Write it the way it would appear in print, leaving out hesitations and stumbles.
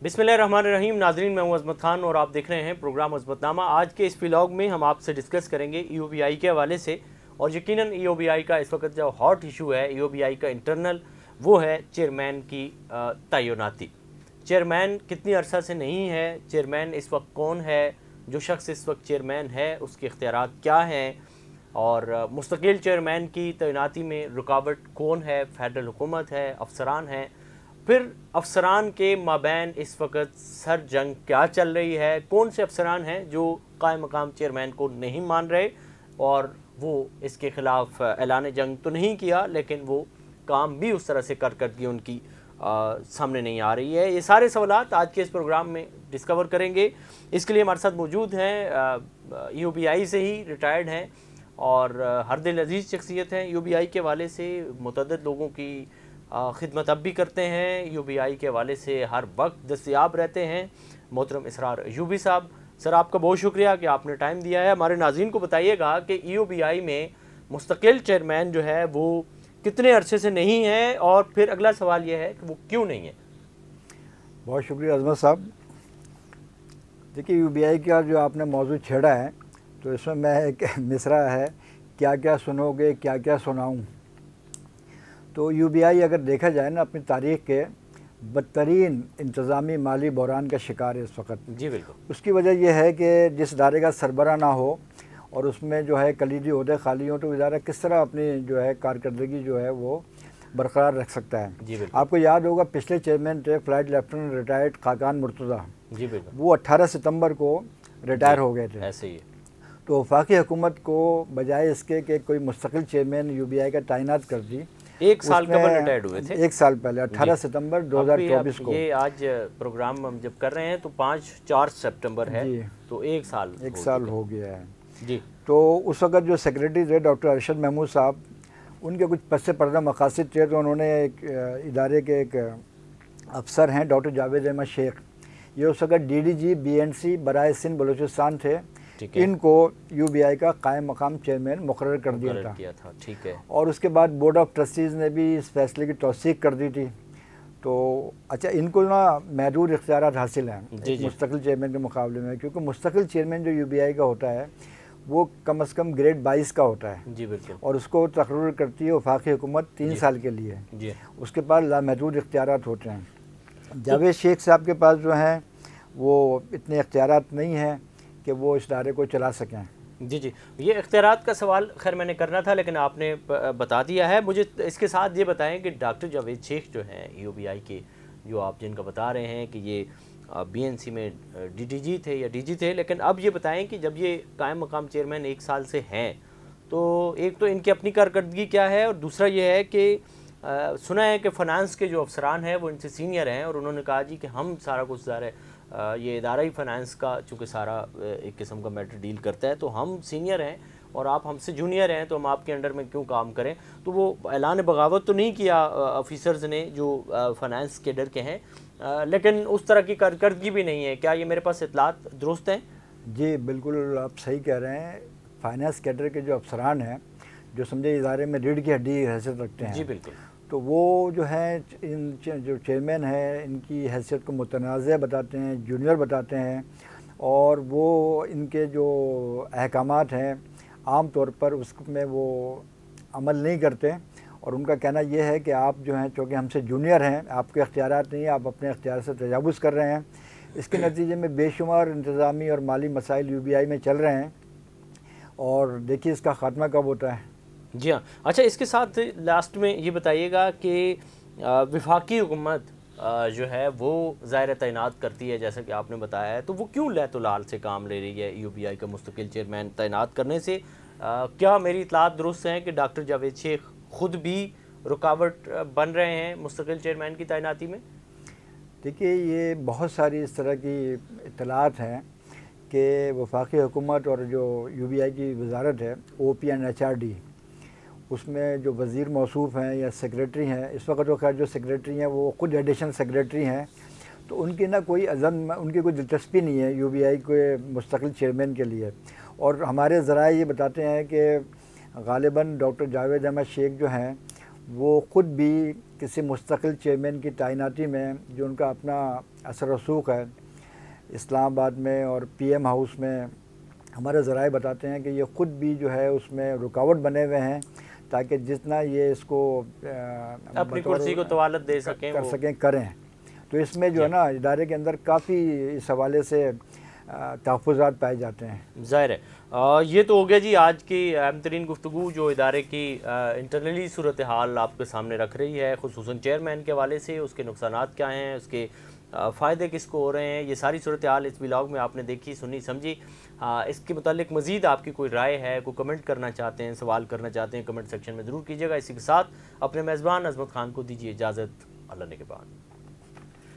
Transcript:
बिस्मिल्लाहिर्रहमानिर्रहीम। नाज़रीन, मैं हूं अज़मत खान और आप देख रहे हैं प्रोग्राम अज़मतनामा। आज के इस व्लॉग में हम आपसे डिस्कस करेंगे EOBI के हवाले से, और यकीनन EOBI का इस वक्त जो हॉट इशू है EOBI का इंटरनल, वो है चेयरमैन की तैनाती। चेयरमैन कितनी अरसा से नहीं है, चेयरमैन इस वक्त कौन है, जो शख्स इस वक्त चेयरमैन है उसके इख्तियारात क्या हैं, और मुस्तकिल चेयरमैन की तैनाती में रुकावट कौन है, फेडरल हुकूमत है, अफसरान हैं, फिर अफसरान के माबैन इस वक्त सर जंग क्या चल रही है, कौन से अफसरान हैं जो कायम मकाम चेयरमैन को नहीं मान रहे और वो इसके ख़िलाफ़ ऐलान जंग तो नहीं किया लेकिन वो काम भी उस तरह से करके उनकी सामने नहीं आ रही है। ये सारे सवालात आज के इस प्रोग्राम में डिस्कवर करेंगे। इसके लिए हमारे साथ मौजूद हैं EOBI से ही रिटायर्ड हैं और हर दिल अजीज़ शख्सियत हैं। EOBI के हवाले से मुतअद्दिद लोगों की खिदमत अब भी करते हैं, EOBI के हवाले से हर वक्त दस्तयाब रहते हैं। मोहतरम इसरार अयूबी साहब, सर आपका बहुत शुक्रिया कि आपने टाइम दिया है। हमारे नाज़रीन को बताइएगा कि EOBI में मुस्तकिल चेयरमैन जो है वो कितने अरसे से नहीं है, और फिर अगला सवाल ये है कि वो क्यों नहीं है। बहुत शुक्रिया अज़मत साहब। देखिए, EOBI का जो आपने मौजूद छेड़ा है तो इसमें मैं एक मिसरा है, क्या क्या सुनोगे क्या क्या सुनाऊं। तो EOBI अगर देखा जाए ना, अपनी तारीख़ के बदतरीन इंतज़ामी माली बहरान का शिकार है इस वक्त। जी बिल्कुल। उसकी वजह यह है कि जिस इदारे का सरबरा ना हो और उसमें जो है कलीदी ओहदे खाली हो, तो इदारा किस तरह अपनी जो है कारकर्दगी जो है वो बरकरार रख सकता है। जी बिल्कुल। आपको याद होगा पिछले चेयरमैन थे flight lieutenant retired Khaqan Murtaza. जी बिल्कुल। वो 18 सितंबर को रिटायर हो गए थे। ऐसे ही। तो वफाकी हुकूमत को बजाय इसके कि कोई मुस्तकिल चेयरमैन EOBI का तैनात कर दी, एक साल कब रिटायर्ड हुए थे? एक साल पहले 18 सितंबर 2024 को। ये आज प्रोग्राम हम जब कर रहे हैं तो 4 सितंबर है, तो एक साल हो गया है जी। तो उस वक्त जो सेक्रेटरी थे डॉक्टर अरशद महमूद साहब, उनके कुछ पस पर्दा मकासद थे, तो उन्होंने एक इदारे के एक अफसर हैं डॉक्टर जावेद अहमद शेख, ये उस वक्त DDG BNC बराए सिंध बलूचिस्तान थे, इनको EOBI का कायम मकाम चेयरमैन मुकर्रर कर दिया था। ठीक है। और उसके बाद बोर्ड ऑफ ट्रस्टीज़ ने भी इस फैसले की तौसीक कर दी थी। तो अच्छा, इनको ना महदूद इख्तियारात हासिल हैं मुस्तकिल चेयरमैन के मुकाबले में, क्योंकि मुस्तकिल चेयरमैन जो EOBI का होता है वो कम अज़ कम ग्रेड 22 का होता है। जी बिल्कुल। और उसको तकर्रुर करती है वफाकी हुकूमत 3 साल के लिए जी। उसके बाद लामहदूद इख्तियारात होते हैं। जावेद शेख साहब के पास जो हैं वो इतने इख्तियारात नहीं हैं कि वो इस इदारे को चला सकें। जी जी, ये इख्तियारात का सवाल खैर मैंने करना था लेकिन आपने बता दिया है। मुझे इसके साथ ये बताएं कि डॉक्टर जावेद शेख जो हैं EOBI के, जो आप जिनका बता रहे हैं कि ये BNC में DDG थे या DG थे, लेकिन अब ये बताएं कि जब ये कायम मकाम चेयरमैन एक साल से हैं, तो एक तो इनकी अपनी कारकर्दगी क्या है, और दूसरा ये है कि सुना है कि फ़ाइनेंस के जो अफसरान हैं वो इनसे सीनियर हैं और उन्होंने कहा जी कि हम सारा कुछ ज़ाहिर है ये इदारा ही फ़ाइनेंस का चूँकि सारा एक किस्म का मैटर डील करता है, तो हम सीनियर हैं और आप हमसे जूनियर हैं, तो हम आपके अंडर में क्यों काम करें। तो वो ऐलान बगावत तो नहीं किया ऑफिसर्स ने जो फ़ाइनेंस के डर के हैं, लेकिन उस तरह की कारकर्दगी भी नहीं है। क्या ये मेरे पास इतलात दुरुस्त हैं? जी बिल्कुल, आप सही कह रहे हैं। फाइनेंस कैडर के जो अफसरान हैं, जो समझे इदारे में रीढ़ की हड्डी हैसियत रखते हैं, जी बिल्कुल, तो वो जो है इन जो चेयरमैन है इनकी हैसियत को मुतनाज़ बताते हैं, जूनियर बताते हैं, और वो इनके जो अहकामात हैं आम तौर पर उसमें वो अमल नहीं करते। और उनका कहना यह है कि आप जो हैं चूँकि हमसे जूनियर हैं, आपके इख्तियारात नहीं है, आप अपने इख्तियार से तजावुज़ कर रहे हैं। इसके नतीजे में बेशुमार इंतज़ामी और माली मसाइल EOBI में चल रहे हैं, और देखिए इसका ख़ात्मा कब होता है। जी हाँ। अच्छा, इसके साथ लास्ट में ये बताइएगा कि वफाकी हुकूमत जो है वो ज़ाहिर तैनात करती है जैसा कि आपने बताया है, तो वो क्यों लैतुलाल से काम ले रही है EOBI का मुस्तकिल चेयरमैन तैनात करने से? क्या मेरी इतलात दुरुस्त हैं कि डॉक्टर जावेद शेख ख़ुद भी रुकावट बन रहे हैं मुस्तकिल चेयरमैन की तैनाती में? देखिए, ये बहुत सारी इस तरह की इतलात हैं कि वफाकी हुकूमत और जो EOBI की वजारत है OP and HRD, उसमें जो वज़ीर मौसूफ़ हैं या सेक्रेटरी हैं, इस वक्त तो खैर जो सेक्रेटरी हैं वो खुद एडिशनल सेक्रेटरी हैं, तो उनकी ना कोई अज़म, उनकी कोई दिलचस्पी नहीं है EOBI के मुस्तकिल चेयरमैन के लिए। और हमारे ज़राए ये बताते हैं कि ग़ालिबन डॉक्टर जावेद अहमद शेख जो हैं وہ خود بھی کسی مستقل چیئرمین کی تعیناتی میں جو ان کا اپنا اثر رسوخ ہے اسلام آباد میں اور پی ایم ہاؤس میں، ہمارے ذرائع بتاتے ہیں کہ یہ خود بھی جو ہے اس میں رکاوٹ بنے ہوئے ہیں تاکہ جتنا یہ اس کو اپنی کرسی کو طوالت دے سکیں کریں. تو اس میں جو ہے نا ادارے کے اندر کافی اس حوالے سے تحفظات پائے جاتے ہیں. ظاہر ہے. یہ تو ہو گیا جی آج کی اہم ترین گفتگو جو ادارے کی انٹرنلی صورتحال آپ کے سامنے رکھ رہی ہے، خصوصاً چیئرمین کے حوالے سے، اس کے نقصانات کیا ہیں، اس کے فائدے کس کو ہو رہے ہیں. یہ ساری صورتحال اس ولاگ میں آپ نے دیکھی، سنی، سمجھی. اس کے متعلق مزید آپ کی کوئی رائے ہے، کوئی کمنٹ کرنا چاہتے ہیں، سوال کرنا چاہتے ہیں، کمنٹ سیکشن میں ضرور کیجیے گا. اسی کے ساتھ اپنے میزبان عظمت خان کو دیجیے اجازت. اللہ نگہبان.